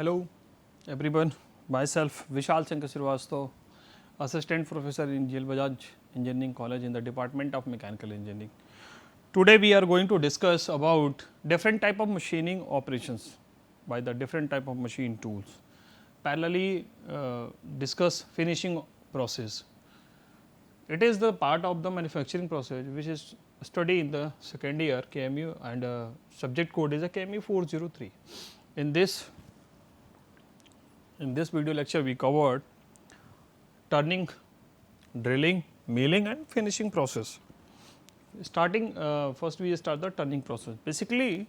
Hello everyone, myself Vishal Shankar Srivastava, Assistant Professor in GL Bajaj Engineering College in the Department of Mechanical Engineering. Today we are going to discuss about different type of machining operations by the different type of machine tools. Parallelly discuss finishing process. It is the part of the manufacturing process which is studied in the second year KMU and subject code is a KMU 403. In this video lecture we covered turning, drilling, milling and finishing process. Starting first we start the turning process. Basically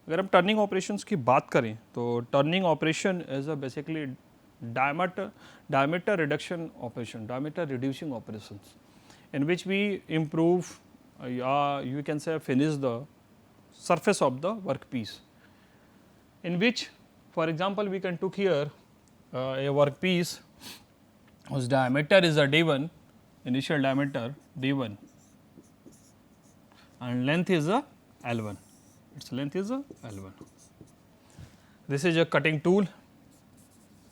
अगर हम turning operations की बात करें तो turning operation is a basically diameter reduction operation, diameter reducing operations in which we improve you can say finish the surface of the workpiece, in which for example we can took here a workpiece whose diameter is a D1, initial diameter D1 and length is a L1, its length is a L1. This is a cutting tool,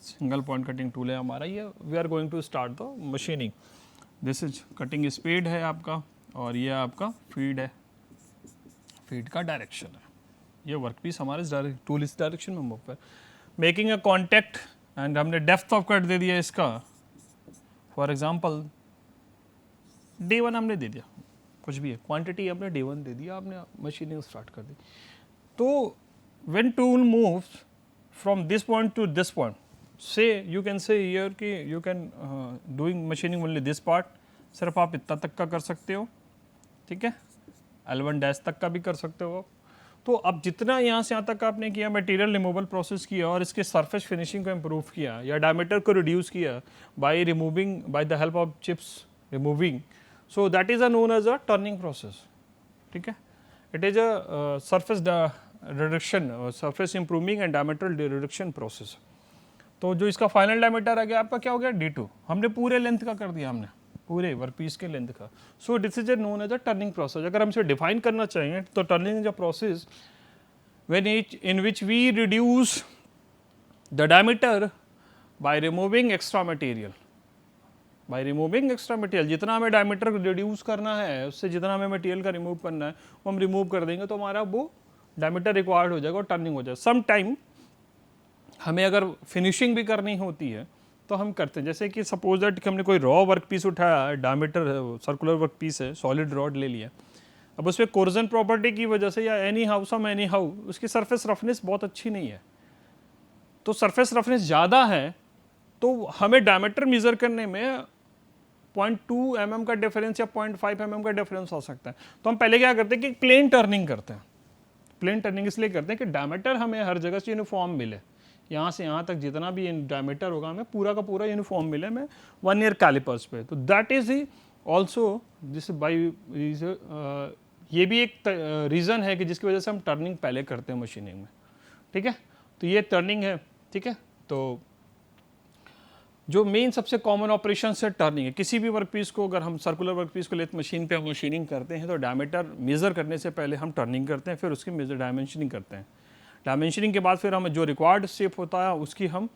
single point cutting tool है हमारा ये. We are going to start the machining. This is cutting speed है आपका और ये आपका feed है, feed का direction है. ये वर्कपीस हमारे टूल इस डायरेक्शन में मूव कर मेकिंग अ कॉन्टैक्ट एंड हमने डेप्थ ऑफ कट दे दिया इसका. फॉर एग्जांपल D1 हमने दे दिया, कुछ भी है क्वांटिटी हमने D1 दे दिया, आपने मशीनिंग स्टार्ट कर दी. तो when tool moves from this point two this point, से यू कैन से हियर कि you can doing machining only this part, सिर्फ आप इतना तक का कर सकते हो, ठीक है. L1 डैश तक का भी कर सकते हो. तो अब जितना यहाँ से यहाँ तक आपने किया, मटेरियल रिमूवल प्रोसेस किया और इसके सरफेस फिनिशिंग को इम्प्रूव किया या डायमीटर को रिड्यूस किया by removing by the help of chips removing, so that is a known as a turning process, ठीक है. It is a surface reduction, surface improving and diameter reduction process. तो जो इसका final diameter आ गया आपका क्या हो गया D2, हमने पूरे लेंथ का कर दिया, हमने पूरे वर्कपीस के लेंथ का. So this is known as a turning process. अगर हम इसे डिफाइन करना चाहेंगे तो turning is a process when in which we reduce the diameter by removing extra material. By removing extra material, जितना हमें डायमीटर रिड्यूस करना है उससे जितना हमें मटेरियल का रिमूव करना है वो हम रिमूव कर देंगे तो हमारा वो डायमीटर रिक्वायर्ड हो जाएगा और टर्निंग हो जाएगा. सम टाइम हमें अगर फिनिशिंग भी करनी होती है तो हम करते हैं. जैसे कि सपोज दैट कि हमने कोई रॉ वर्क पीस उठाया, डायमीटर सर्कुलर वर्क पीस है, सॉलिड रॉड ले लिया. अब उसमें कोर्जन प्रॉपर्टी की वजह से या anyhow some anyhow उसकी सरफेस रफनेस बहुत अच्छी नहीं है, तो सरफेस रफनेस ज़्यादा है तो हमें डायमीटर मेजर करने में 0.2 mm का डिफरेंस या 0.5 mm का डिफरेंस हो सकता है. तो हम पहले क्या करते हैं कि प्लेन टर्निंग करते हैं. प्लेन टर्निंग इसलिए करते हैं कि डायमीटर हमें हर जगह से यूनिफॉर्म मिले, यहाँ से यहाँ तक जितना भी डायमीटर होगा हमें पूरा का पूरा यूनिफॉर्म मिले में 1 ईयर कैलिपर्स पे. तो that is he also this by, ये भी एक रीज़न है कि जिसकी वजह से हम टर्निंग पहले करते हैं मशीनिंग में, ठीक है. तो ये टर्निंग है, ठीक है. तो जो मेन सबसे कॉमन ऑपरेशन है टर्निंग है. किसी भी वर्कपीस को अगर हम सर्कुलर वर्कपीस को लेते मशीन पे हम मशीनिंग करते हैं तो डायमीटर मेज़र करने से पहले हम टर्निंग करते हैं, फिर उसकी मेजर डायमेंशनिंग करते हैं. डायमेंशनिंग के बाद फिर हमें जो रिक्वायर्ड शेप होता है उसकी हम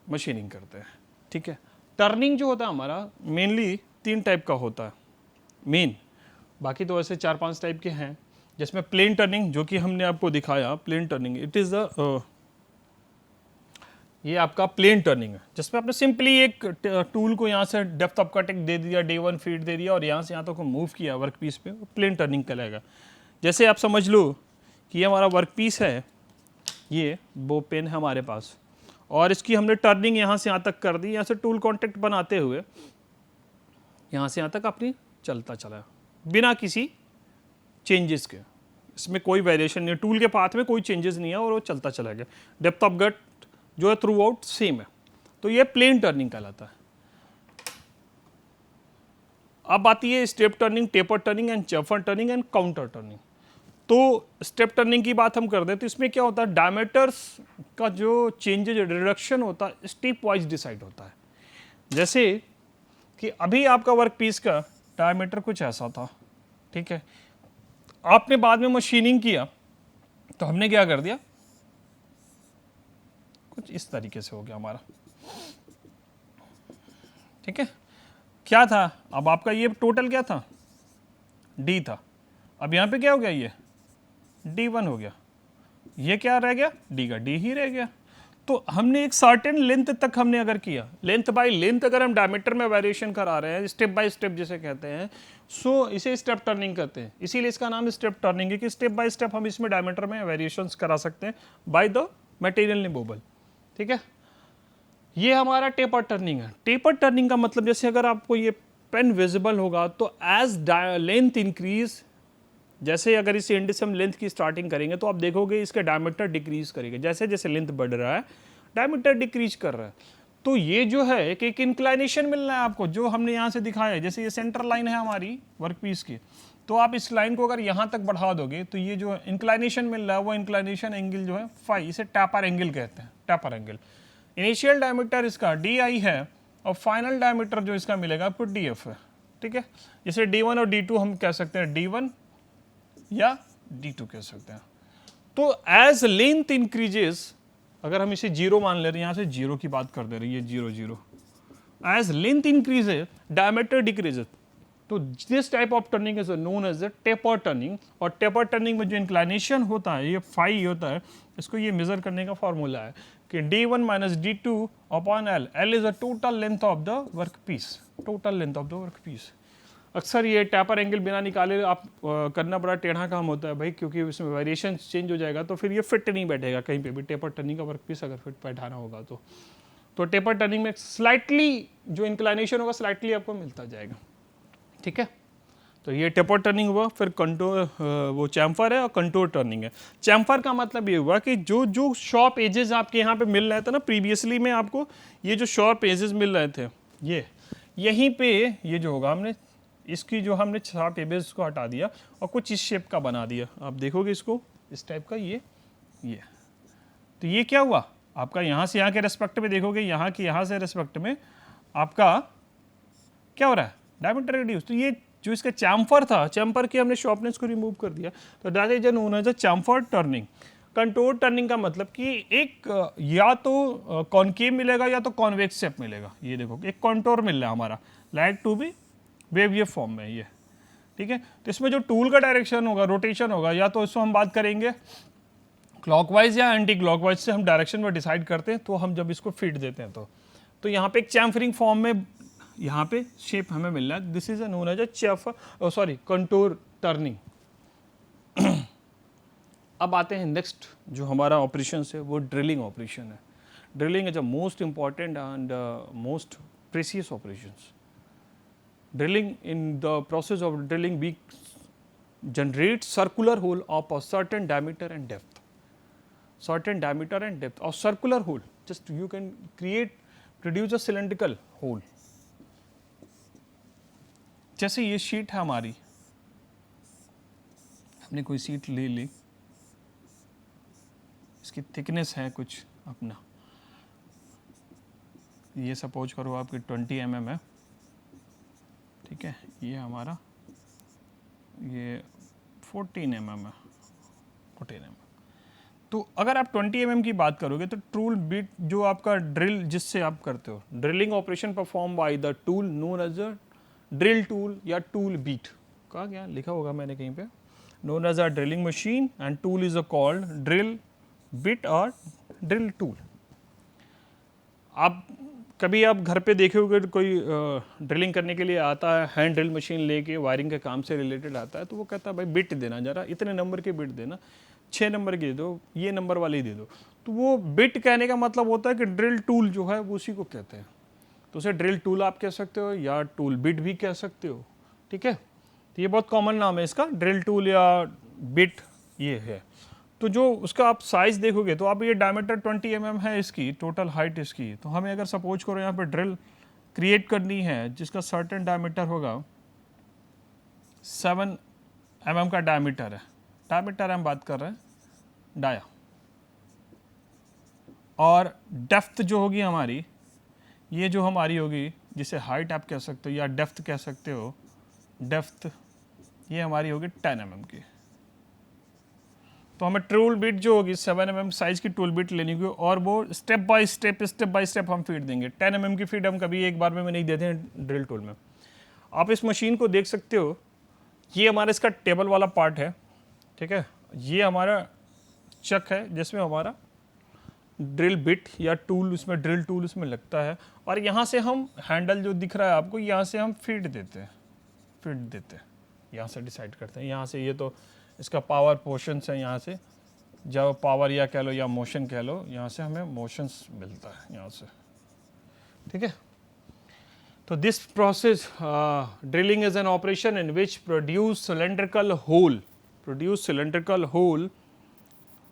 मशीनिंग करते हैं, ठीक है. टर्निंग जो होता है हमारा मेनली 3 टाइप का होता है मेन, बाकी तो वैसे 4-5 टाइप के हैं. जिसमें प्लेन टर्निंग जो कि हमने आपको दिखाया, plain turning it is the, ये आपका प्लेन टर्निंग है जिसमें आपने सिंपली एक टूल को यहाँ से डेप्थ ऑफ कटिंग दे दिया, D1 फीड दे दिया और यहाँ से यहाँ तक मूव किया वर्क पीस पे, प्लेन टर्निंग कहलाएगा. जैसे आप समझ लो कि ये हमारा वर्क पीस है, ये बो पेन है हमारे पास और इसकी हमने टर्निंग यहाँ से यहाँ तक कर दी. यहाँ से टूल कॉन्टैक्ट बनाते हुए यहाँ से यहाँ तक अपनी चलता चला बिना किसी चेंजेस के, इसमें कोई वेरिएशन नहीं है, टूल के पाथ में कोई चेंजेस नहीं है और वो चलता चला गया. डेप्थ ऑफ कट जो है थ्रू आउट सेम है. तो ये प्लेन टर्निंग कहलाता है. अब आती है step turning, taper turning and chamfer turning and counter turning. तो स्टेप टर्निंग की बात हम कर दें तो इसमें क्या होता है, डायमीटर्स का जो चेंजेज रिडक्शन होता है स्टेप वाइज डिसाइड होता है. जैसे कि अभी आपका वर्क पीस का डायमीटर कुछ ऐसा था, ठीक है. आपने बाद में मशीनिंग किया तो हमने क्या कर दिया, कुछ इस तरीके से हो गया हमारा, ठीक है। क्या था अब आपका ये टोटल क्या था, डी था, अब यहाँ पे क्या हो गया, ये D1 हो गया, ये क्या रह गया, डी का डी ही रह गया। तो हमने एक सर्टेन लेंथ तक हमने अगर किया, लेंथ बाय लेंथ अगर हम डायमीटर में वेरिएशन करा रहे हैं, स्टेप बाय स्टेप जिसे कहते हैं, सो इसे स्टेप टर्निंग कहते हैं, इसीलिए इसका नाम स्टेप टर्निंग है कि स्टेप बाय स्टेप हम इसमें डायमीटर में वेरिएशंस करा सकते हैं बाय द मटेरियल रिमूवल, ठीक है। ये हमारा टेपर टर्निंग है। टेपर टर्निंग का मतलब जैसे अगर आपको ये पेन विजिबल होगा तो एज लेंथ इंक्रीज, जैसे अगर इस एंड से हम लेंथ की स्टार्टिंग करेंगे तो आप देखोगे इसका डायमीटर डिक्रीज करेगा, जैसे जैसे लेंथ बढ़ रहा है डायमीटर डिक्रीज कर रहा है। तो ये जो है एक इंक्लाइनेशन मिल रहा है आपको, जो हमने यहाँ से दिखाया है, जैसे ये सेंटर लाइन है हमारी वर्कपीस की, तो आप इस लाइन को अगर यहाँ तक बढ़ा दोगे तो ये जो इंक्लाइनेशन मिल रहा है वो इंक्लाइनेशन एंगल जो है फाई, इसे टैपर एंगल कहते हैं, टैपर एंगल। इनिशियल डायमीटर इसका डी है और फाइनल डायमीटर जो इसका मिलेगा आपको DF है, ठीक है। जैसे D1 और D2 हम कह सकते हैं D1 या D2 कह सकते हैं। तो एज लेंथ इंक्रीजेस, अगर हम इसे 0 मान ले रहे हैं, यहाँ से 0 की बात कर दे रहे हैं, ये 0 0, as length increases diameter decreases. तो this type of turning is known as the taper turning. और टेपर टर्निंग में जो इंक्लाइनेशन होता है ये फाई होता है, इसको ये मेजर करने का फॉर्मूला है कि D1 minus D2 upon L, L is the total length of the work piece, total length of the work piece. अक्सर ये टैपर एंगल बिना निकाले आप करना बड़ा टेढ़ा काम होता है भाई, क्योंकि उसमें वेरिएशन चेंज हो जाएगा तो फिर ये फिट नहीं बैठेगा कहीं पे भी, टेपर टर्निंग का वर्क पीस अगर फिट बैठाना होगा तो टेपर टर्निंग में स्लाइटली जो इंक्लाइनेशन होगा स्लाइटली आपको मिलता जाएगा, ठीक है। तो ये टेपर टर्निंग हुआ। फिर कंटोर, वो चैम्फर है और कंटोर टर्निंग है। चैम्फर का मतलब ये हुआ कि जो जो शॉर्प एजेस आपके यहाँ पे मिल रहे थे ना, प्रीवियसली में आपको ये जो शॉर्प एजेस मिल रहे थे, ये यहीं पे ये जो होगा हमने इसकी जो हमने शॉर्प एजेस को हटा दिया और कुछ इस शेप का बना दिया। आप देखोगे इसको इस टाइप का, ये तो ये क्या हुआ आपका, यहाँ से यहाँ के रेस्पेक्ट में देखोगे, यहाँ की यहाँ से रेस्पेक्ट में आपका क्या हो रहा है, डायमीटर रिड्यूस। तो ये जो इसका चैम्फर था, चैम्फर की हमने शॉर्पनेस को रिमूव कर दिया, तो that is known as a chamfer turning. Contour turning का मतलब कि एक या तो कॉनकेव मिलेगा या तो कॉन्वेक्स शेप मिलेगा। ये देखो एक कॉन्टोर मिल रहा है हमारा, like to be wave form में ये, ठीक है। तो इसमें जो टूल का डायरेक्शन होगा, रोटेशन होगा, या तो इसको हम बात करेंगे क्लॉकवाइज या एंटी क्लॉकवाइज से हम डायरेक्शन में डिसाइड करते हैं, तो हम जब इसको फीड देते हैं तो यहाँ पे एक चैम्फरिंग फॉर्म में यहाँ पे शेप हमें मिल रहा है। This is known as a chamfer, sorry contour turning. अब आते हैं नेक्स्ट जो हमारा ऑपरेशन है वो ड्रिलिंग ऑपरेशन है। Drilling is a most important and most precious operations. Drilling, in the process of drilling we generate circular hole of a certain diameter and depth, certain diameter and depth of circular hole, just you can produce a cylindrical hole। जैसे ये sheet है हमारी, हमने कोई sheet ले ली, इसकी thickness है कुछ अपना, ये सपोज करो आपकी 20 mm है, ठीक है। ये हमारा ये 14 mm है, 14 mm। तो अगर आप 20 mm की बात करोगे तो टूल बिट जो आपका ड्रिल जिससे आप करते हो, drilling operation perform by the tool known as a drill tool या टूल बीट, कहा गया लिखा होगा मैंने कहीं पे, known as a drilling machine and tool is a called drill bit और ड्रिल टूल। आप कभी आप घर पे देखे होगे कोई ड्रिलिंग करने के लिए आता है, हैंड ड्रिल मशीन लेके वायरिंग के काम से रिलेटेड आता है, तो वो कहता है भाई बिट देना जरा, इतने नंबर के बिट देना, 6 नंबर के दे दो, ये नंबर वाले दे दो। तो वो बिट कहने का मतलब होता है कि ड्रिल टूल जो है वो उसी को कहते हैं। तो उसे ड्रिल टूल आप कह सकते हो या टूल बिट भी कह सकते हो, ठीक है। तो ये बहुत कॉमन नाम है इसका, ड्रिल टूल या बिट ये है। तो जो उसका आप साइज देखोगे तो आप ये डायमीटर 20 mm है इसकी, टोटल हाइट इसकी। तो हमें अगर सपोज करो यहाँ पे ड्रिल क्रिएट करनी है जिसका सर्टेन डायमीटर होगा 7 mm का डायमीटर है, डायमीटर हम बात कर रहे हैं डाया, और डेप्थ जो होगी हमारी, ये जो हमारी होगी जिसे हाइट आप कह सकते हो या डेप्थ कह सकते हो, डेप्थ ये हमारी होगी 10 mm की। तो हमें टूल बिट जो होगी 7 mm साइज की टूल बिट लेनी होगी और वो स्टेप बाय स्टेप हम फीड देंगे। 10 mm की फीड हम कभी एक बार में नहीं देते हैं ड्रिल टूल में। आप इस मशीन को देख सकते हो, ये हमारा इसका टेबल वाला पार्ट है, ठीक है। ये हमारा चक है जिसमें हमारा ड्रिल बिट या टूल, उसमें ड्रिल टूल उसमें लगता है, और यहाँ से हम हैंडल जो दिख रहा है आपको, यहाँ से हम फीड देते हैं, यहाँ से डिसाइड करते हैं। यहाँ से ये तो इसका पावर पोर्शंस है, यहाँ से जब पावर या कह लो या मोशन कह लो, यहाँ से हमें मोशंस मिलता है यहाँ से, ठीक है। तो this process drilling is an operation in which produce cylindrical whole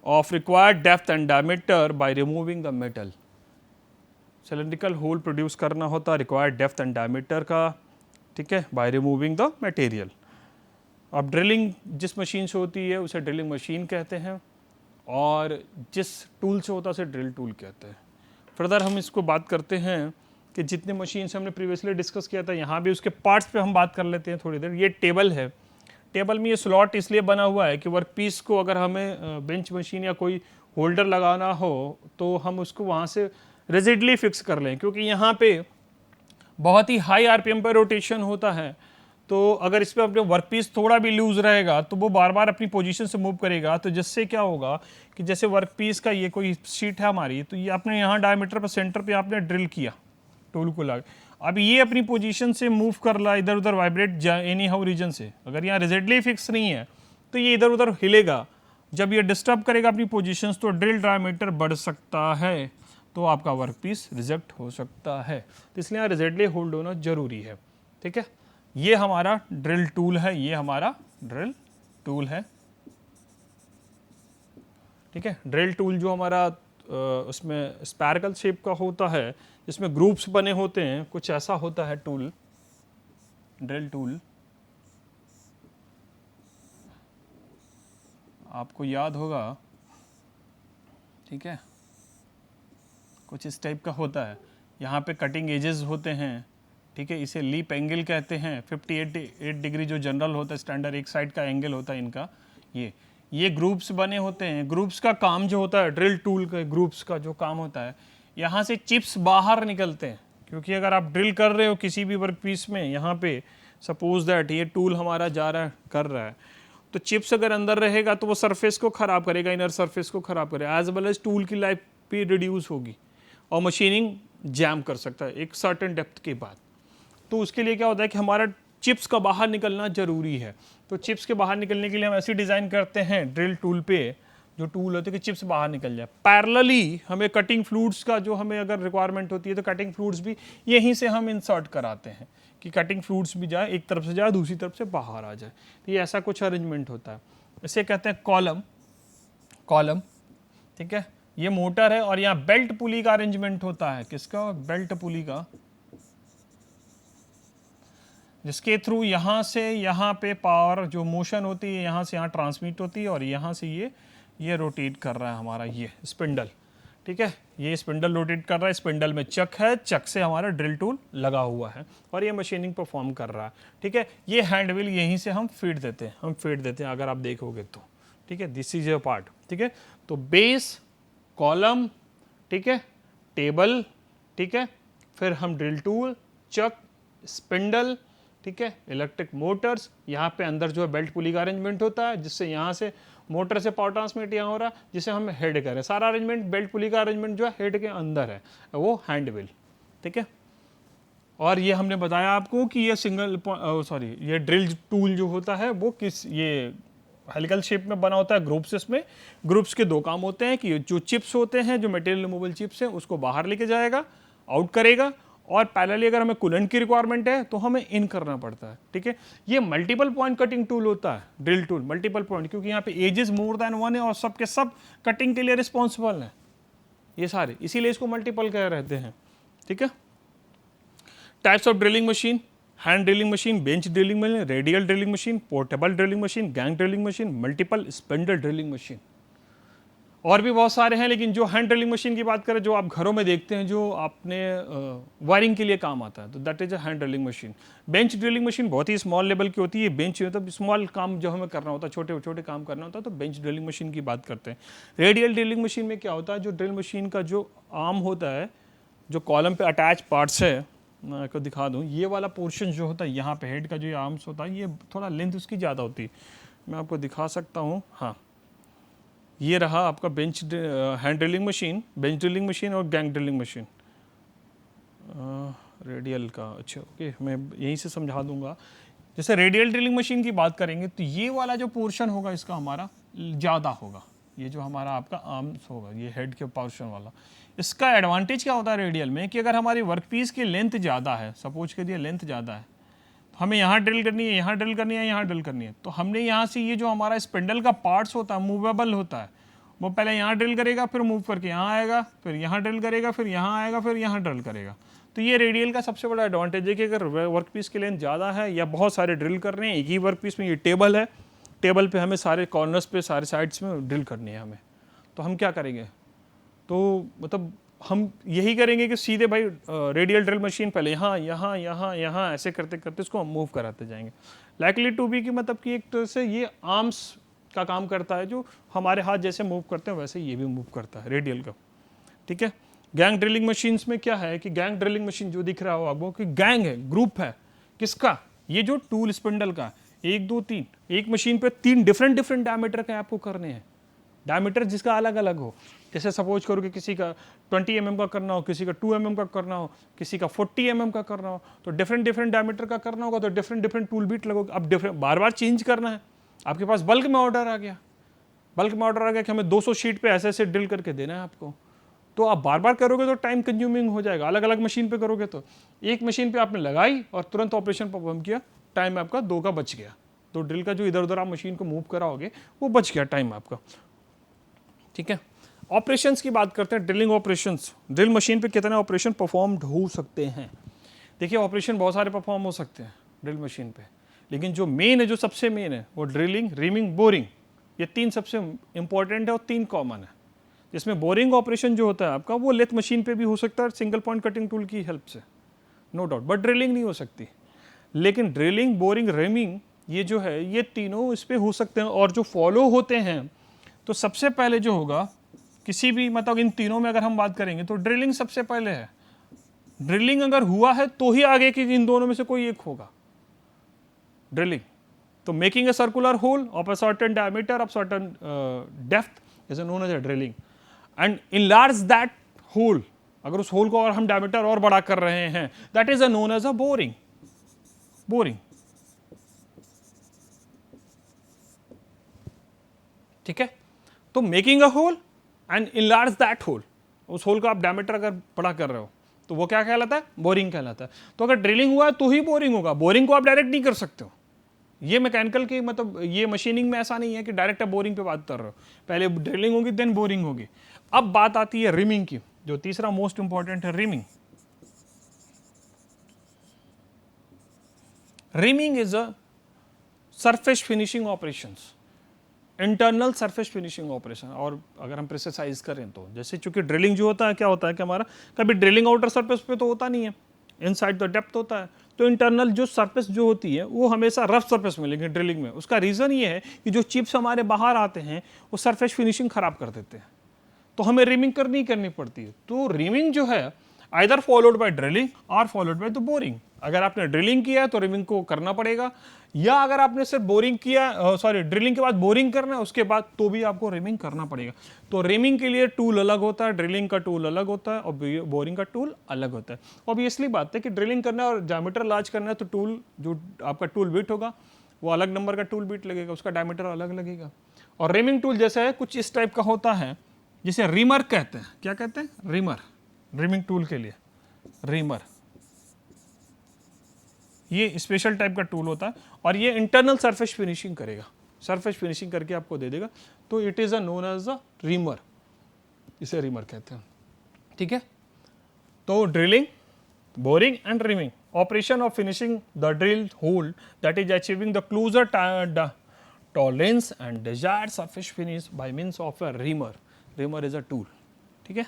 of required depth and diameter by removing the metal. Cylindrical hole produce करना होता है required depth and diameter का, ठीक है, by removing the material. अब drilling जिस machine से होती है उसे ड्रिलिंग मशीन कहते हैं, और जिस टूल से होता है उसे ड्रिल टूल कहते हैं। फर्दर हम इसको बात करते हैं कि जितने मशीन से हमने प्रीवियसली डिस्कस किया था, यहाँ भी उसके पार्ट्स पे हम बात कर लेते हैं थोड़ी देर। ये टेबल है, टेबल में ये स्लॉट इसलिए बना हुआ है कि वर्क पीस को अगर हमें बेंच मशीन या कोई होल्डर लगाना हो तो हम उसको वहाँ से रिजिडली फिक्स कर लें, क्योंकि यहाँ पे बहुत ही हाई आरपीएम पर रोटेशन होता है। तो अगर इस पर अपने वर्क पीस थोड़ा भी लूज रहेगा तो वो बार बार अपनी पोजीशन से मूव करेगा, तो जिससे क्या होगा कि जैसे वर्क पीस का ये कोई शीट है हमारी, तो ये आपने यहाँ डायमीटर पर सेंटर पे आपने ड्रिल किया टूल को लगा, अब ये अपनी पोजीशन से मूव कर रहा है, इधर उधर वाइब्रेट एनी हाउ रीजन से। अगर यहाँ रिजिडली फिक्स नहीं है तो ये इधर उधर हिलेगा, जब ये डिस्टर्ब करेगा अपनी पोजीशंस तो ड्रिल डायमीटर बढ़ सकता है, तो आपका वर्क पीस रिजेक्ट हो सकता है। तो इसलिए यहाँ रिजिडली होल्ड होना जरूरी है, ठीक है। ये हमारा ड्रिल टूल है, ये हमारा ड्रिल टूल है, ठीक है। ड्रिल टूल जो हमारा उसमें स्पैरकल शेप का होता है, इसमें ग्रुप्स बने होते हैं, कुछ ऐसा होता है टूल, ड्रिल टूल। आपको याद होगा, ठीक है, कुछ इस टाइप का होता है। यहाँ पे कटिंग एजेस होते हैं, ठीक है, इसे लीप एंगल कहते हैं। 58 डिग्री जो जनरल होता है, स्टैंडर्ड एक साइड का एंगल होता है इनका। ये ग्रुप्स बने होते हैं। ग्रुप्स का काम जो होता है, ड्रिल टूल के ग्रुप्स का जो काम होता है, यहाँ से चिप्स बाहर निकलते हैं, क्योंकि अगर आप ड्रिल कर रहे हो किसी भी वर्क पीस में, यहाँ पे सपोज दैट ये टूल हमारा जा रहा है, कर रहा है, तो चिप्स अगर अंदर रहेगा तो वो सरफेस को खराब करेगा, इनर सरफेस को खराब करेगा, एज वेल एज टूल की लाइफ भी रिड्यूस होगी और मशीनिंग जैम कर सकता है एक सर्टेन डेप्थ के बाद। तो उसके लिए क्या होता है कि हमारा चिप्स का बाहर निकलना जरूरी है। तो चिप्स के बाहर निकलने के लिए हम ऐसी डिज़ाइन करते हैं ड्रिल टूल पे, जो टूल होते हैं कि चिप्स बाहर निकल जाए। पैरेलली हमें कटिंग फ्लूइड्स का जो हमें अगर रिक्वायरमेंट होती है तो कटिंग फ्लूइड्स भी यहीं से हम इंसर्ट कराते हैं कि कटिंग फ्लूइड्स भी जाए, एक तरफ से जाए दूसरी तरफ से बाहर आ जाए। तो ये ऐसा कुछ अरेंजमेंट होता है, इसे कहते हैं कॉलम, ठीक है। ये मोटर है और यहाँ बेल्ट पुली का अरेंजमेंट होता है, किसका, बेल्ट पुली का, जिसके थ्रू यहाँ से यहाँ पे पावर जो मोशन होती है यहाँ से यहाँ ट्रांसमिट होती है, और यहाँ से ये रोटेट कर रहा है हमारा ये स्पिंडल, ठीक है। ये स्पिंडल रोटेट कर रहा है, स्पिंडल में चक है, चक से हमारा ड्रिल टूल लगा हुआ है और ये मशीनिंग परफॉर्म कर रहा है, ठीक है। ये हैंड व्हील यहीं से हम फीड देते हैं, अगर आप देखोगे तो, ठीक है। दिस इज योर पार्ट, ठीक है। तो बेस, कॉलम, ठीक है, टेबल, ठीक है, फिर हम ड्रिल टूल, चक, स्पिंडल, ठीक है, इलेक्ट्रिक मोटर्स, यहाँ पे अंदर जो है बेल्ट पुली का अरेंजमेंट होता है, जिससे यहाँ से मोटर से पावर ट्रांसमिट यहाँ हो रहा है, जिसे हम हेड करें। सारा अरेंजमेंट बेल्ट पुली का अरेंजमेंट जो है हेड के अंदर है, वो हैंड व्हील, ठीक है। और ये हमने बताया आपको कि ये ये ड्रिल टूल जो होता है वो ये हेलिकल शेप में बना होता है ग्रुप्स। इसमें ग्रुप्स के दो काम होते हैं कि जो चिप्स होते हैं, जो मटेरियल रिमूवल चिप्स हैं, उसको बाहर लेके जाएगा, आउट करेगा, और पैरेलली अगर हमें कूलेंट की रिक्वायरमेंट है तो हमें इन करना पड़ता है, ठीक है। ये मल्टीपल पॉइंट कटिंग टूल होता है, ड्रिल टूल मल्टीपल पॉइंट, क्योंकि यहाँ पे एजेस मोर देन वन है और सब के सब कटिंग के लिए रिस्पॉन्सिबल हैं ये सारे, इसीलिए इसको मल्टीपल कह रहते हैं, ठीक है। Types of drilling machine, hand drilling machine, bench drilling machine, radial drilling machine, portable drilling machine, gang drilling machine, multiple spindle drilling machine. और भी बहुत सारे हैं, लेकिन जो हैंड ड्रिलिंग मशीन की बात करें, जो आप घरों में देखते हैं, जो आपने वायरिंग के लिए काम आता है, तो that is a hand drilling machine. Bench drilling machine बहुत ही स्मॉल लेवल की होती है। बेंच मतलब स्मॉल काम जो हमें करना होता है, छोटे छोटे काम करना होता है, तो बेंच ड्रिलिंग मशीन की बात करते हैं। रेडियल ड्रिलिंग मशीन में क्या होता है, जो ड्रिल मशीन का जो आर्म होता है, जो कॉलम पे अटैच पार्ट्स है, मैं आपको दिखा दूँ, ये वाला पोर्शन जो होता है यहाँ पे हेड का जो आर्म्स होता है, ये थोड़ा लेंथ उसकी ज़्यादा होती है। मैं आपको दिखा सकता हूँ, हाँ, ये रहा आपका bench hand drilling machine, bench drilling machine और गैंग ड्रिलिंग मशीन रेडियल का। अच्छा ओके, मैं यहीं से समझा दूंगा। जैसे रेडियल ड्रिलिंग मशीन की बात करेंगे तो ये वाला जो पोर्शन होगा इसका हमारा ज़्यादा होगा, ये जो हमारा आपका आर्म्स होगा, ये हेड के पोर्शन वाला। इसका एडवांटेज क्या होता है रेडियल में, कि अगर हमारी वर्कपीस की लेंथ ज़्यादा है, सपोज करिए लेंथ ज़्यादा है, हमें यहाँ ड्रिल करनी है, यहाँ ड्रिल करनी है, यहाँ ड्रिल करनी है, तो हमने यहाँ से ये जो हमारा स्पिंडल का पार्ट्स होता है, मूवेबल होता है, वो पहले यहाँ ड्रिल करेगा, फिर मूव करके यहाँ आएगा, फिर यहाँ ड्रिल करेगा, फिर यहाँ आएगा, फिर यहाँ ड्रिल करेगा। तो ये रेडियल का सबसे बड़ा एडवांटेज है कि अगर वर्कपीस की लेंथ ज़्यादा है या बहुत सारे ड्रिल कर रहे हैं एक ही वर्कपीस में, ये टेबल है, टेबल पे हमें सारे कॉर्नर्स पे सारे साइड्स में ड्रिल करनी है हमें, तो हम क्या करेंगे, तो मतलब हम यही करेंगे कि सीधे भाई रेडियल ड्रिल मशीन पहले यहाँ यहाँ यहाँ यहाँ ऐसे करते करते इसको हम मूव कराते जाएंगे। लाइकली टू बी कि मतलब कि एक तरह से ये आर्म्स का काम करता है, जो हमारे हाथ जैसे मूव करते हैं वैसे ये भी मूव करता है रेडियल का, ठीक है। गैंग ड्रिलिंग मशीन्स में क्या है कि गैंग ड्रिलिंग मशीन जो दिख रहा हो आपको कि गैंग है, ग्रुप है, किसका, ये जो टूल स्पिंडल का 1 2 3, एक मशीन पे 3 डिफरेंट डायमीटर के आपको करने हैं, डायमीटर जिसका अलग अलग हो। जैसे सपोज करो कि किसी का 20 mm का करना हो, किसी का 2 mm का करना हो, किसी का 40 mm का करना हो, तो डिफरेंट डायमीटर का करना होगा, तो डिफरेंट टूल बीट लगोगे। अब बार बार चेंज करना है, आपके पास बल्क में ऑर्डर आ गया, बल्क में ऑर्डर आ गया कि हमें 200 शीट पे ऐसे ऐसे ड्रिल करके देना है आपको, तो आप बार बार करोगे तो टाइम कंज्यूमिंग हो जाएगा। अलग अलग मशीन पे करोगे तो एक मशीन पे आपने लगाई और तुरंत ऑपरेशन परफॉर्म किया, टाइम आपका 2 का बच गया, तो ड्रिल का जो इधर उधर आप मशीन को मूव कराओगे वो बच गया टाइम आपका, ठीक है। ऑपरेशंस की बात करते हैं, ड्रिलिंग ऑपरेशंस, ड्रिल मशीन पे कितने ऑपरेशन परफॉर्म्ड हो सकते हैं। देखिए ऑपरेशन बहुत सारे परफॉर्म हो सकते हैं ड्रिल मशीन पे, लेकिन जो मेन है, जो सबसे मेन है, वो ड्रिलिंग, रीमिंग, बोरिंग, ये 3 सबसे इंपॉर्टेंट है और 3 कॉमन है। जिसमें बोरिंग ऑपरेशन जो होता है आपका वो लेथ मशीन पे भी हो सकता है सिंगल पॉइंट कटिंग टूल की हेल्प से, नो डाउट, बट ड्रिलिंग नहीं हो सकती। लेकिन ड्रिलिंग, बोरिंग, रीमिंग, ये जो है ये तीनों इस पर हो सकते हैं। और जो फॉलो होते हैं, तो सबसे पहले जो होगा किसी भी मतलब इन तीनों में अगर हम बात करेंगे तो ड्रिलिंग सबसे पहले है। ड्रिलिंग अगर हुआ है तो ही आगे की इन दोनों में से कोई एक होगा ड्रिलिंग। तो making a circular hole of a certain diameter of certain depth is known as a drilling and enlarge that hole, अगर उस होल को और हम डायमीटर और बड़ा कर रहे हैं, that is a known as a boring. Boring, ठीक है। तो making a hole and enlarge that hole, उस होल का आप डायमीटर अगर बड़ा कर रहे हो तो वो क्या कहलाता है, बोरिंग कहलाता है। तो अगर ड्रिलिंग हुआ है तो ही बोरिंग होगा, बोरिंग को आप डायरेक्ट नहीं कर सकते हो। ये मैकेनिकल की मतलब ये मशीनिंग में ऐसा नहीं है कि डायरेक्ट आप बोरिंग पे बात कर रहे हो, पहले ड्रिलिंग होगी देन बोरिंग होगी। अब बात आती है रिमिंग की, जो तीसरा मोस्ट इंपॉर्टेंट है, rhyming. Rhyming is a surface finishing operations, internal surface finishing operation. और अगर हम प्रिसाइज करें तो जैसे चूंकि ड्रिलिंग जो होता है क्या होता है कि हमारा कभी ड्रिलिंग आउटर सरफेस पे तो होता नहीं है, इनसाइड द डेप्थ होता है, तो इंटरनल जो सरफेस जो होती है वो हमेशा रफ सरफेस मिलेगी ड्रिलिंग में। उसका रीज़न ये है कि जो चिप्स हमारे बाहर आते हैं वो सरफेस फिनिशिंग खराब कर देते हैं, तो हमें रिमिंग करनी पड़ती है। तो रिमिंग जो है आइदर फॉलोड बाय ड्रिलिंग और फॉलोड बाय द बोरिंग। अगर आपने ड्रिलिंग किया है तो रिमिंग को करना पड़ेगा, या अगर आपने सिर्फ बोरिंग किया, सॉरी ड्रिलिंग के बाद बोरिंग करना है उसके बाद तो भी आपको रिमिंग करना पड़ेगा। तो रिमिंग के लिए टूल अलग होता है, ड्रिलिंग का टूल अलग होता है और बोरिंग का टूल अलग होता है। ऑब्वियसली बात है कि ड्रिलिंग करना है और डायमीटर लार्ज करना है तो टूल जो आपका टूल बिट होगा वो अलग नंबर का टूल बिट लगेगा, उसका डायमीटर अलग लगेगा। और रिमिंग टूल जैसा है कुछ इस टाइप का होता है जिसे रिमर कहते हैं। क्या कहते हैं, रिमर। रिमिंग टूल के लिए रिमर, ये स्पेशल टाइप का टूल होता है और ये इंटरनल सरफेस फिनिशिंग करेगा, सरफेस फिनिशिंग करके आपको दे देगा, तो it is a known as a reamer, इसे रिमर कहते हैं, ठीक है। तो drilling, boring and reaming, operation of finishing the drill hole that is achieving the closer tolerance and desired surface finish by means of a reamer. Reamer is a tool, ठीक है।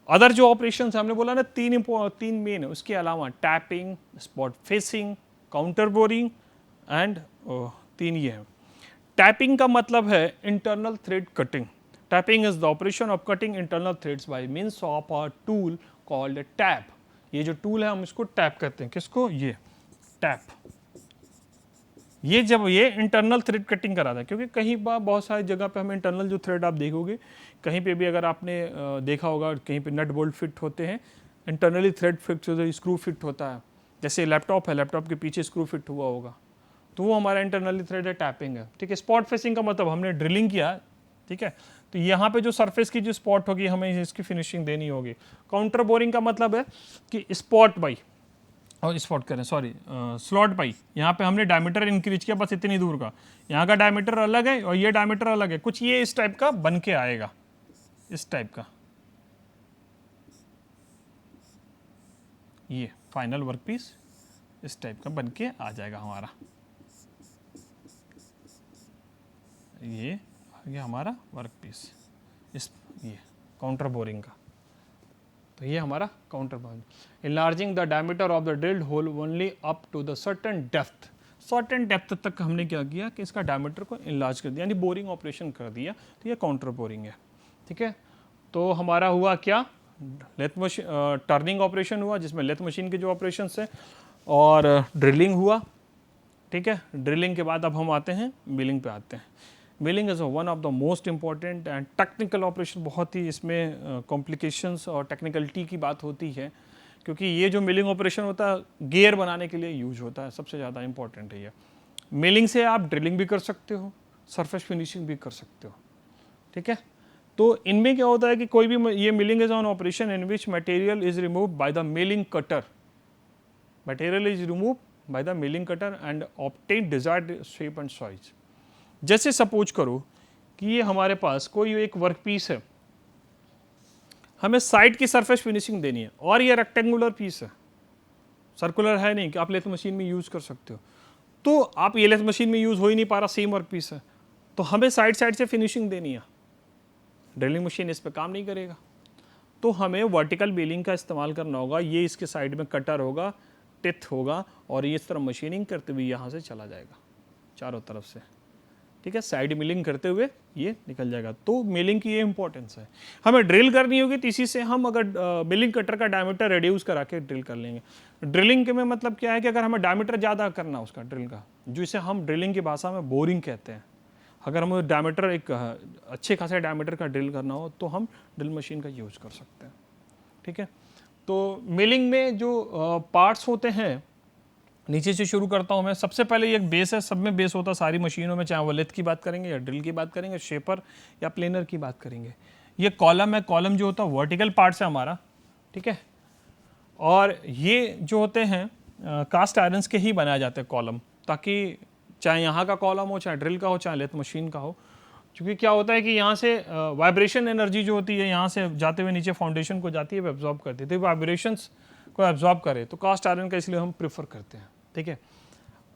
Other जो operation हमने बोला ना तीन main है, उसके अलावा tapping, spot facing, counter boring and तीन ये है। टैपिंग का मतलब है internal thread cutting. Tapping is the operation of cutting internal threads bye means of a tool called tap. ये जो टूल है हम इसको टैप कहते हैं, किसको, ये टैप। ये जब ये इंटरनल थ्रेड कटिंग कराता है, क्योंकि कहीं बार बहुत सारी जगह पे हमें इंटरनल जो थ्रेड आप देखोगे, कहीं पे भी अगर आपने देखा होगा कहीं पे नट बोल्ट फिट होते हैं, इंटरनली थ्रेड फिट होता है, स्क्रू फिट होता है। जैसे लैपटॉप है, लैपटॉप के पीछे स्क्रू फिट हुआ होगा, तो वो हमारा इंटरनली थ्रेड है, टैपिंग है, ठीक है। स्पॉट फेसिंग का मतलब हमने ड्रिलिंग किया, ठीक है, तो यहाँ पे जो सरफेस की जो स्पॉट होगी हमें इसकी फिनिशिंग देनी होगी। काउंटर बोरिंग का मतलब है कि स्पॉट बाई और स्पॉट करें, सॉरी स्लॉट बाई, यहाँ पे हमने डायमीटर इंक्रीज किया बस इतनी दूर का, यहाँ का डायमीटर अलग है और ये डायमीटर अलग है, कुछ ये इस टाइप का बन के आएगा, इस टाइप का, ये फाइनल वर्कपीस इस टाइप का बन के आ जाएगा हमारा। ये हमारा वर्कपीस, इस ये काउंटर बोरिंग का, तो ये हमारा counter boring. Enlarging the diameter of the drilled hole only up to the certain depth. Certain depth तक हमने क्या किया कि इसका डायमीटर को इनलार्ज कर दिया, यानी बोरिंग ऑपरेशन कर दिया, तो ये काउंटर बोरिंग है, ठीक है। तो हमारा हुआ क्या, लेथ मशीन टर्निंग ऑपरेशन हुआ जिसमें लेथ मशीन के जो ऑपरेशन है, और ड्रिलिंग हुआ, ठीक है। ड्रिलिंग के बाद अब हम आते हैं मिलिंग पे आते हैं। Milling is one of the most important and technical operation, बहुत ही इसमें कॉम्प्लिकेशंस और टेक्निकलिटी की बात होती है, क्योंकि ये जो मिलिंग ऑपरेशन होता है गियर बनाने के लिए यूज होता है, सबसे ज़्यादा इंपॉर्टेंट है ये। मिलिंग से आप ड्रिलिंग भी कर सकते हो, सरफेस फिनिशिंग भी कर सकते हो, ठीक है। तो इनमें क्या होता है कि कोई भी ये milling is on operation in which material is remove by the milling cutter, material is remove by the milling cutter and obtain desired shape and size. जैसे सपोज करो कि ये हमारे पास कोई एक वर्क पीस है, हमें साइड की सरफेस फिनिशिंग देनी है, और ये रेक्टेंगुलर पीस है, सर्कुलर है नहीं कि आप लेथ मशीन में यूज कर सकते हो, तो आप ये लेथ मशीन में यूज हो ही नहीं पा रहा, सेम वर्क पीस है, तो हमें साइड साइड से फिनिशिंग देनी है, ड्रिलिंग मशीन इस पर काम नहीं करेगा, तो हमें वर्टिकल बेलिंग का इस्तेमाल करना होगा। ये इसके साइड में कटर होगा, टिथ होगा, और ये इस तरह मशीनिंग करते हुए यहाँ से चला जाएगा चारों तरफ से, ठीक है, साइड मिलिंग करते हुए ये निकल जाएगा। तो मिलिंग की ये इंपॉर्टेंस है। हमें ड्रिल करनी होगी तो इसी से हम अगर मिलिंग कटर का डायमीटर रिड्यूस करा के ड्रिल कर लेंगे। ड्रिलिंग के में मतलब क्या है कि अगर हमें डायमीटर ज़्यादा करना उसका ड्रिल का, जिसे हम ड्रिलिंग की भाषा में बोरिंग कहते हैं, अगर हमें डायमीटर एक अच्छे खासे डायमीटर का ड्रिल करना हो तो हम ड्रिल मशीन का यूज़ कर सकते हैं, ठीक है। तो मिलिंग में जो पार्ट्स होते हैं, नीचे से शुरू करता हूँ मैं। सबसे पहले ये एक बेस है, सब में बेस होता है सारी मशीनों में, चाहे वो लेथ की बात करेंगे या ड्रिल की बात करेंगे, शेपर या प्लेनर की बात करेंगे। ये कॉलम है, कॉलम जो होता है वर्टिकल पार्ट्स है हमारा, ठीक है। और ये जो होते हैं कास्ट आयरन्स के ही बनाए जाते हैं कॉलम, ताकि चाहे यहाँ का कॉलम हो, चाहे ड्रिल का हो, चाहे लेथ मशीन का हो, क्योंकि क्या होता है कि यहाँ से वाइब्रेशन एनर्जी जो होती है यहाँ से जाते हुए नीचे फाउंडेशन को जाती है, वो एब्जॉर्ब करती है, तो वाइब्रेशंस को एब्जॉर्ब करे तो कास्ट आयरन का इसलिए हम प्रेफर करते हैं, ठीक है।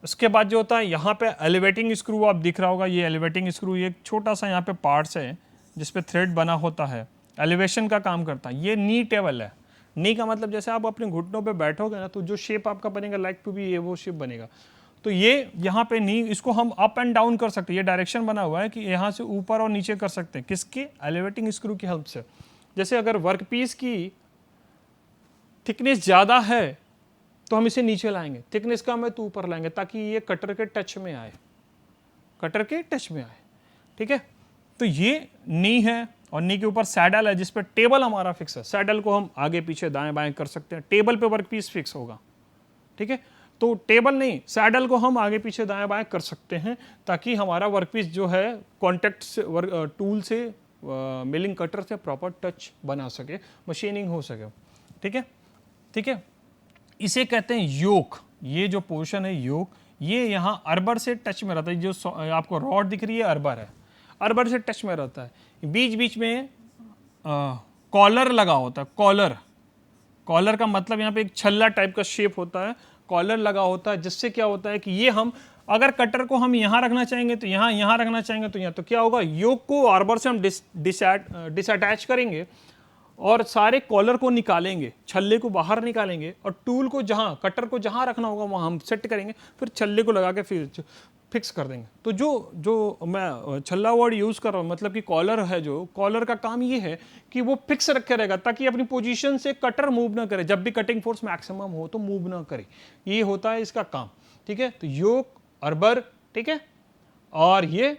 उसके बाद जो होता है यहाँ पे एलिवेटिंग स्क्रू आप दिख रहा होगा, ये एलिवेटिंग स्क्रू, ये छोटा सा यहाँ पे पार्ट्स है जिसपे थ्रेड बना होता है, एलिवेशन का काम करता है। ये नी टेबल है, नी का मतलब जैसे आप अपने घुटनों पे बैठोगे ना तो जो शेप आपका बनेगा लाइक टू बी ये वो शेप बनेगा। तो ये यहाँ पे नी, इसको हम अप एंड डाउन कर सकते हैं, ये डायरेक्शन बना हुआ है कि यहाँ से ऊपर और नीचे कर सकते हैं, किसके, एलिवेटिंग स्क्रू की हेल्प से। जैसे अगर वर्क पीस की थिकनेस ज़्यादा है तो हम इसे नीचे लाएंगे, थिकनेस कम है तो ऊपर लाएंगे, ताकि ये कटर के टच में आए, कटर के टच में आए, ठीक है। तो ये नी है, और नी के ऊपर सैडल है जिस पर टेबल हमारा फिक्स है। सैडल को हम आगे पीछे दाएं बाएं कर सकते हैं, टेबल पे वर्क पीस फिक्स होगा, ठीक है। तो टेबल नहीं, सैडल को हम आगे पीछे दाएं बाएं कर सकते हैं, ताकि हमारा वर्कपीस जो है कॉन्टेक्ट से टूल से मिलिंग कटर से प्रॉपर टच बना सके, मशीनिंग हो सके, ठीक है, ठीक है। इसे कहते हैं योक। ये जो पोर्शन है योक, ये यहाँ अर्बर से टच में रहता है। जो आपको रॉड दिख रही है अर्बर है, अर्बर से टच में रहता है। बीच बीच में कॉलर लगा होता है, कॉलर, कॉलर का मतलब यहाँ पे एक छल्ला टाइप का शेप होता है, कॉलर लगा होता है, जिससे क्या होता है कि ये हम अगर कटर को हम यहाँ रखना चाहेंगे तो यहाँ रखना चाहेंगे तो यहाँ, तो क्या होगा, योक को आर्बर से हम डिसअटैच करेंगे और सारे कॉलर को निकालेंगे, छल्ले को बाहर निकालेंगे और टूल को जहाँ, कटर को जहाँ रखना होगा वहाँ हम सेट करेंगे, फिर छल्ले को लगा के फिर फिक्स कर देंगे। तो जो मैं छल्ला वर्ड यूज़ कर रहा हूँ, मतलब कि कॉलर है, जो कॉलर का काम ये है कि वो फिक्स रखे रहेगा ताकि अपनी पोजीशन से कटर मूव ना करे, जब भी कटिंग फोर्स मैक्सिमम हो तो मूव ना करे, ये होता है इसका काम। ठीक है, तो योक, अर्बर, ठीक है, और ये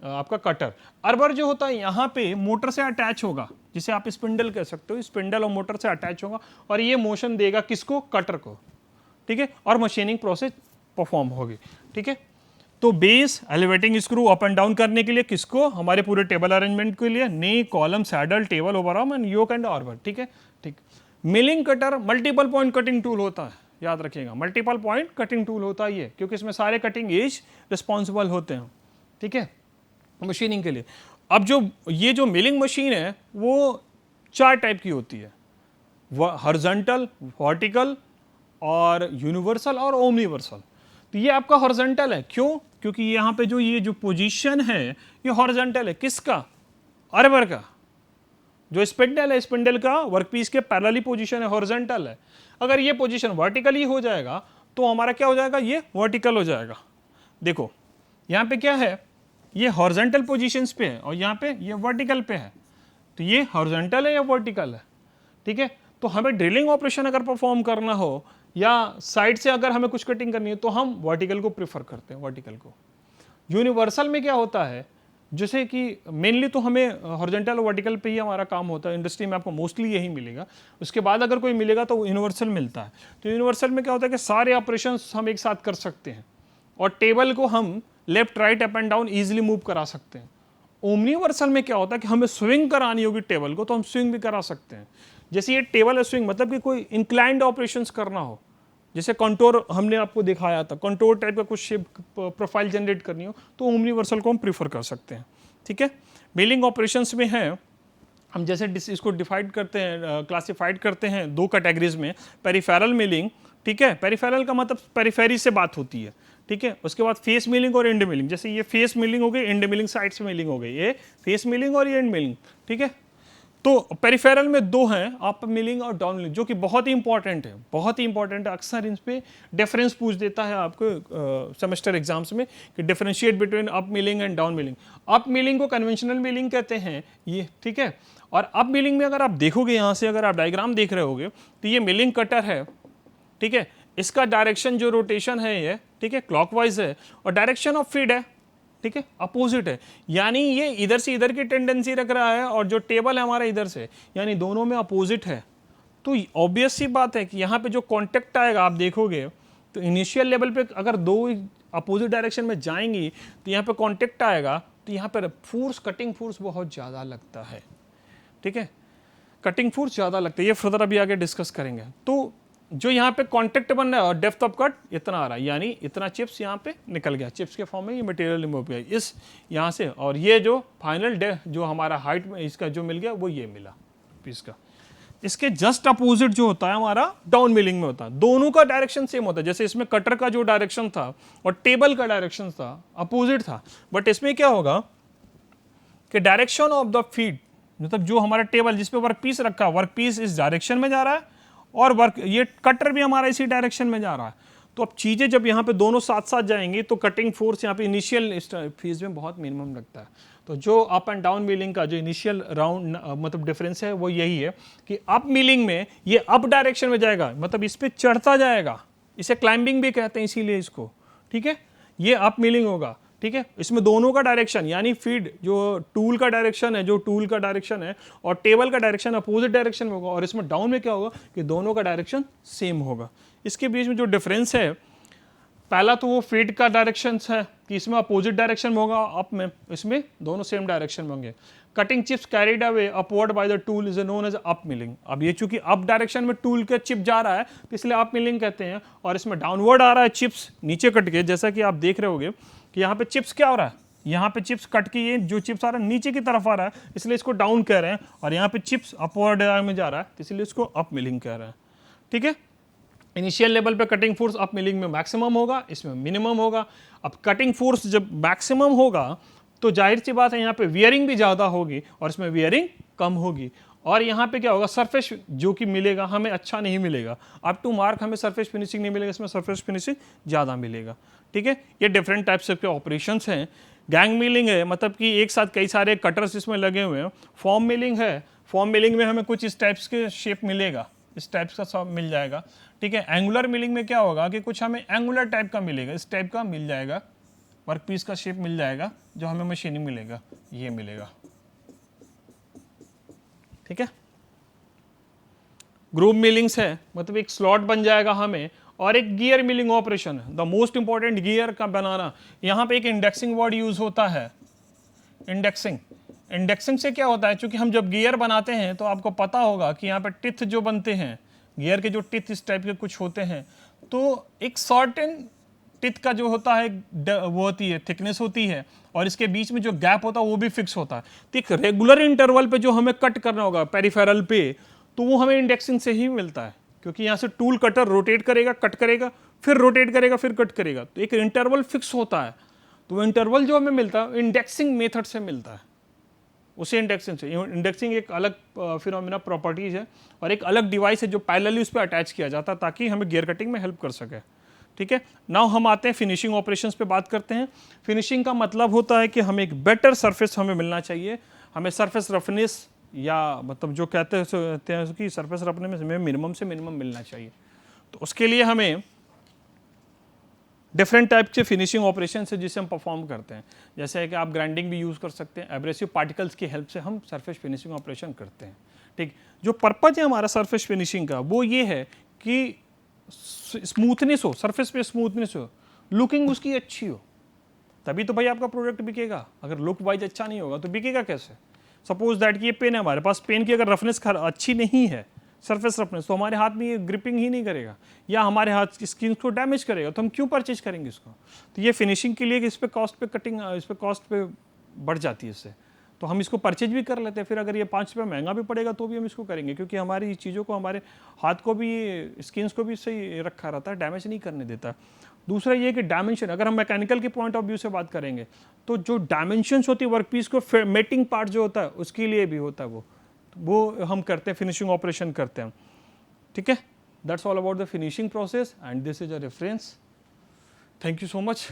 आपका कटर। अर्बर जो होता है यहाँ पे मोटर से अटैच होगा, जिसे आप स्पिंडल कह सकते हो, स्पिंडल और मोटर से अटैच होगा और ये मोशन देगा किसको, कटर को। ठीक है, और मशीनिंग प्रोसेस परफॉर्म होगी। ठीक है, तो base elevating screw up and down करने के लिए किसको, हमारे पूरे टेबल अरेंजमेंट के लिए knee, column, saddle, table, overarm and yoke and arbor. ठीक है, ठीक। Milling cutter multiple point cutting tool होता है, याद रखिएगा, मल्टीपल पॉइंट कटिंग टूल होता है ये, क्योंकि इसमें सारे कटिंग एज रिस्पॉन्सिबल होते हैं। ठीक है, मशीनिंग के लिए। अब जो ये जो मिलिंग मशीन है वो 4 टाइप की होती है, हॉरिजॉन्टल, वर्टिकल और यूनिवर्सल और ओमनिवर्सल। तो ये आपका हॉरिजॉन्टल है, क्यों, क्योंकि यहाँ पे जो ये जो पोजीशन है ये हॉरिजॉन्टल है, किसका, अर्बर का। जो स्पिंडल है, स्पिंडल का वर्कपीस के पैरेलली पोजीशन है, हॉरिजॉन्टल है। अगर ये पोजीशन वर्टिकली हो जाएगा तो हमारा क्या हो जाएगा, ये वर्टिकल हो जाएगा। देखो यहाँ पे क्या है, ये हॉरिजॉन्टल पोजीशंस पे है और यहाँ पे ये वर्टिकल पे है, तो ये हॉरिजॉन्टल है या वर्टिकल है। ठीक है, तो हमें ड्रिलिंग ऑपरेशन अगर परफॉर्म करना हो या साइड से अगर हमें कुछ कटिंग करनी है तो हम वर्टिकल को प्रेफर करते हैं, वर्टिकल को। यूनिवर्सल में क्या होता है, जैसे कि मेनली तो हमें हॉरिजॉन्टल और वर्टिकल पे ही हमारा काम होता है, इंडस्ट्री में आपको मोस्टली यही मिलेगा। उसके बाद अगर कोई मिलेगा तो यूनिवर्सल मिलता है। तो यूनिवर्सल में क्या होता है कि सारे ऑपरेशंस हम एक साथ कर सकते हैं और टेबल को हम left right up and down easily move करा सकते हैं। ओमनिवर्सल में क्या होता है कि हमें स्विंग करानी होगी टेबल को तो हम स्विंग भी करा सकते हैं। जैसे ये टेबल है स्विंग, मतलब कि कोई इंक्लाइंड ऑपरेशंस करना हो, जैसे कंटोर हमने आपको दिखाया था, कंटोर टाइप का कुछ शेप प्रोफाइल जनरेट करनी हो तो ओमनिवर्सल को हम प्रीफर कर सकते हैं। ठीक है, मिलिंग ऑपरेशंस में है, हम जैसे इसको डिफाइड करते हैं, क्लासिफाइड करते हैं 2 कैटेगरीज में, पेरिफेरल मिलिंग। ठीक है, पेरिफेरल का मतलब पेरिफेरी से बात होती है। ठीक है, उसके बाद फेस मिलिंग और एंड मिलिंग। जैसे ये फेस मिलिंग हो गई, एंड मिलिंग साइड से मिलिंग हो गई, ये फेस मिलिंग और ये एंड मिलिंग। ठीक है, तो पेरिफेरल में 2 हैं, अप मिलिंग और डाउन मिलिंग, जो कि बहुत ही इंपॉर्टेंट है, बहुत ही इंपॉर्टेंट है। अक्सर इन पे डिफरेंस पूछ देता है आपको सेमेस्टर एग्जाम्स में कि differentiate between up milling and down milling. Up milling को कन्वेंशनल मिलिंग कहते हैं ये। ठीक है, और अप मिलिंग में अगर आप देखोगे, यहाँ से अगर आप डायग्राम देख रहे होगे तो ये मिलिंग कटर है। ठीक है, इसका डायरेक्शन जो रोटेशन है ये, ठीक है, क्लॉकवाइज है और डायरेक्शन ऑफ फीड है, ठीक है, अपोजिट है, यानी ये इधर से इधर की टेंडेंसी रख रहा है और जो टेबल है हमारा इधर से, यानी दोनों में अपोजिट है। तो ऑब्वियस सी बात है कि यहाँ पे जो कॉन्टेक्ट आएगा आप देखोगे तो इनिशियल लेवल पे अगर 2 अपोजिट डायरेक्शन में जाएंगी तो यहाँ पे कॉन्टेक्ट आएगा, तो यहाँ पर फोर्स, कटिंग फोर्स बहुत ज़्यादा लगता है। ठीक है, कटिंग फोर्स ज़्यादा लगता है, ये फर्दर अभी आगे डिस्कस करेंगे। तो जो यहाँ पे कांटेक्ट बन रहा है और डेप्थ ऑफ कट इतना आ रहा है, यानी इतना चिप्स यहाँ पे निकल गया, चिप्स के फॉर्म में ये मटेरियल रिमूव किया इस यहाँ से, और ये जो फाइनल जो हमारा हाइट में इसका जो मिल गया वो ये मिला पीस का। इसके जस्ट अपोजिट जो होता है हमारा डाउन मिलिंग में होता है, दोनों का डायरेक्शन सेम होता है। जैसे इसमें कटर का जो डायरेक्शन था और टेबल का डायरेक्शन था अपोजिट था, बट इसमें क्या होगा कि डायरेक्शन ऑफ द फीड, मतलब जो हमारा टेबल जिसपे वर्क पीस रखा, वर्क पीस इस डायरेक्शन में जा रहा है और वर्क ये कटर भी हमारा इसी डायरेक्शन में जा रहा है। तो अब चीज़ें जब यहाँ पे दोनों साथ साथ जाएंगी तो कटिंग फोर्स यहाँ पे इनिशियल फेज में बहुत मिनिमम लगता है। तो जो अप एंड डाउन मिलिंग का जो इनिशियल राउंड मतलब डिफरेंस है वो यही है कि अप मिलिंग में ये अप डायरेक्शन में जाएगा, मतलब इस पर चढ़ता जाएगा, इसे क्लाइंबिंग भी कहते हैं इसीलिए इसको। ठीक है, ये अप मिलिंग होगा। ठीक है, इसमें दोनों का डायरेक्शन यानी फीड जो टूल का डायरेक्शन है, जो टूल का डायरेक्शन है और टेबल का डायरेक्शन अपोजिट डायरेक्शन में होगा, और इसमें डाउन में क्या होगा कि दोनों का डायरेक्शन सेम होगा। इसके बीच में जो डिफरेंस है, पहला तो वो फीड का डायरेक्शन है कि इसमें अपोजिट डायरेक्शन में होगा, अप में इसमें दोनों सेम डायरेक्शन में होंगे। Cutting chips carried away upward by the tool is known as up milling. अब ये चूंकि अप डायरेक्शन में टूल का चिप जा रहा है तो इसलिए अप मिलिंग कहते हैं, और इसमें डाउनवर्ड आ रहा है चिप्स नीचे कट के, जैसा कि आप देख रहे होगे कि यहाँ पे चिप्स क्या हो रहा है, यहाँ पे चिप्स कट के ये जो चिप्स आ रहा है नीचे की तरफ आ रहा है, इसलिए इसको डाउन कह रहे हैं, और यहाँ पे चिप्स अपवर्ड में जा रहा है इसलिए इसको अप मिलिंग कह रहे हैं। ठीक है, इनिशियल लेवल पे कटिंग फोर्स अप मिलिंग में मैक्सिमम होगा, इसमें मिनिमम होगा। अब कटिंग फोर्स जब मैक्सिमम होगा तो जाहिर सी बात है यहाँ पे वियरिंग भी ज़्यादा होगी और इसमें वियरिंग कम होगी, और यहाँ पे क्या होगा, सरफेस जो कि मिलेगा हमें अच्छा नहीं मिलेगा, अप टू मार्क हमें सरफेस फिनिशिंग नहीं मिलेगा, इसमें सरफेस फिनिशिंग ज़्यादा मिलेगा। ठीक है, ये डिफरेंट टाइप्स के ऑपरेशंस हैं। गैंग मिलिंग है, मतलब कि एक साथ कई सारे कटर्स इसमें लगे हुए हैं। फॉर्म मिलिंग है, फॉर्म मिलिंग में हमें कुछ इस टाइप्स के शेप मिलेगा, इस टाइप्स का सब मिल जाएगा। ठीक है, एंगुलर मिलिंग में क्या होगा कि कुछ हमें एंगुलर टाइप का मिलेगा, इस टाइप का मिल जाएगा, वर्कपीस का शेप मिल जाएगा जो हमें मशीनिंग मिलेगा, ये मिलेगा। ठीक है, ग्रूव मिलिंग्स है, मतलब एक स्लॉट बन जाएगा हमें, और एक गियर मिलिंग ऑपरेशन है, द मोस्ट इंपॉर्टेंट गियर का बनाना। यहाँ पे एक इंडेक्सिंग वर्ड यूज होता है, इंडेक्सिंग। इंडेक्सिंग से क्या होता है, क्योंकि हम जब गियर बनाते हैं तो आपको पता होगा कि यहाँ पे टिथ जो बनते हैं, गियर के जो टिथ इस टाइप के कुछ होते हैं, तो एक सर्टेन टिथ का जो होता है वो होती है, थिकनेस होती है, और इसके बीच में जो गैप होता है वो भी फिक्स होता है। तो एक रेगुलर इंटरवल पे जो हमें कट करना होगा पेरिफेरल पे, तो वो हमें इंडेक्सिंग से ही मिलता है, क्योंकि यहाँ से टूल कटर रोटेट करेगा, कट करेगा, फिर रोटेट करेगा, फिर कट करेगा, तो एक इंटरवल फिक्स होता है। तो वो इंटरवल जो हमें मिलता है इंडेक्सिंग मेथड से मिलता है, उसी इंडेक्सिंग से। इंडेक्सिंग एक अलग फिनोमिना प्रॉपर्टीज है और एक अलग डिवाइस है जो पैरेलली उस पर अटैच किया जाता है ताकि हमें गियर कटिंग में हेल्प कर सके। ठीक है, नाउ हम आते हैं फिनिशिंग ऑपरेशंस पे बात करते हैं। फिनिशिंग का मतलब होता है कि हमें एक बेटर सरफेस हमें मिलना चाहिए, हमें सरफेस रफनेस या मतलब जो कहते हैं कि सरफेस रफनेस में मिनिमम से मिनिमम मिलना चाहिए। तो उसके लिए हमें डिफरेंट टाइप के फिनिशिंग ऑपरेशन है जिसे हम परफॉर्म करते हैं, जैसे कि आप ग्राइंडिंग भी यूज़ कर सकते हैं, एब्रेसिव पार्टिकल्स की हेल्प से हम सरफेस फिनिशिंग ऑपरेशन करते हैं। ठीक, जो पर्पज है हमारा सरफेस फिनिशिंग का वो ये है कि स्मूथनेस हो, सरफेस पे स्मूथनेस हो, लुकिंग उसकी अच्छी हो, तभी तो भाई आपका प्रोडक्ट बिकेगा। अगर लुक वाइज अच्छा नहीं होगा तो बिकेगा कैसे। सपोज दैट कि ये पेन है हमारे पास, पेन की अगर रफनेस अच्छी नहीं है, सरफेस रफनेस, तो हमारे हाथ में ये ग्रिपिंग ही नहीं करेगा या हमारे हाथ की स्किन को डैमेज करेगा, तो हम क्यों परचेज करेंगे इसको। तो ये फिनिशिंग के लिए इस पे कॉस्ट पे कटिंग, इस पे कॉस्ट पे बढ़ जाती है इससे, तो हम इसको परचेज भी कर लेते हैं। फिर अगर ये 5 रुपये महंगा भी पड़ेगा तो भी हम इसको करेंगे, क्योंकि हमारी चीज़ों को, हमारे हाथ को भी, स्किन्स को भी सही रखा रहता है, डैमेज नहीं करने देता। दूसरा ये कि डायमेंशन, अगर हम मैकेनिकल के पॉइंट ऑफ व्यू से बात करेंगे तो जो डायमेंशंस होती है वर्कपीस को, मेटिंग पार्ट जो होता है उसके लिए भी होता है, वो हम करते हैं, फिनिशिंग ऑपरेशन करते हैं। ठीक है, that's all about the finishing process and this is a reference. Thank you so much.